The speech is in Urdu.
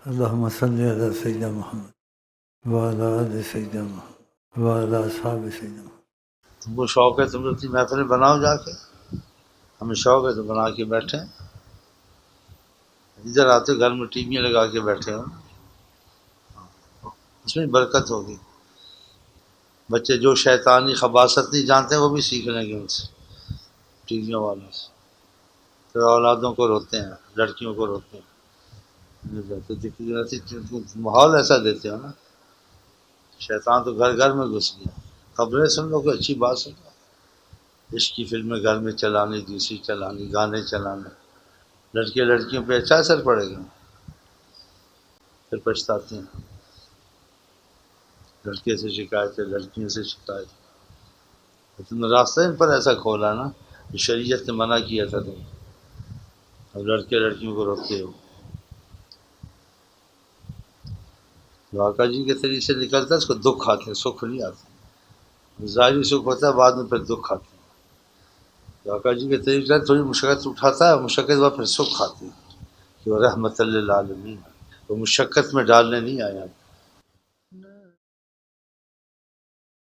اللہم صلی علی سیدنا محمد وعلی آل سیدنا محمد وعلی اصحاب سیدنا محمد۔ تم کو شوق ہے تم اپنی محفلیں بناؤ جا کے، ہمیں شوق ہے تو بنا کے بیٹھیں، ادھر آتے گھر میں ٹی ویاں لگا کے بیٹھے ہو، اس میں برکت ہوگی۔ بچے جو شیطانی خباثت نہیں جانتے وہ بھی سیکھ لیں گے ان سے، ٹی ویوں والوں سے۔ پھر اولادوں کو روتے ہیں، لڑکیوں کو روتے ہیں، ماحول ایسا دیتے ہو نا، شیطان تو گھر گھر میں گھس گیا۔ خبریں سن لو، کوئی اچھی بات سن لو، عشق کی فلمیں گھر میں چلانی، دوسری چلانی، گانے چلانے، لڑکے لڑکیوں پہ اچھا اثر پڑے گا، پھر پچھتاتے ہیں۔ لڑکے سے شکایت ہے، لڑکیوں سے شکایت ہے۔ تم نے راستہ ان پر ایسا کھولا نا، جو شریعت نے منع کیا تھا تم، اب لڑکے لڑکیوں کو روکتے ہو۔ جو آقا جی کے طریقے سے نکلتا ہے اس کو دکھ آتے ہیں، سکھ نہیں آتے۔ ظاہری سکھ ہوتا ہے، بعد میں پھر دکھ آتے ہیں۔ جو آقا جی کے طریقے سے تھوڑی مشقت اٹھاتا ہے، مشقت بعد پھر سکھ آتی ہے کہ وہ رحمت للعالمین، وہ مشقت میں ڈالنے نہیں آیا۔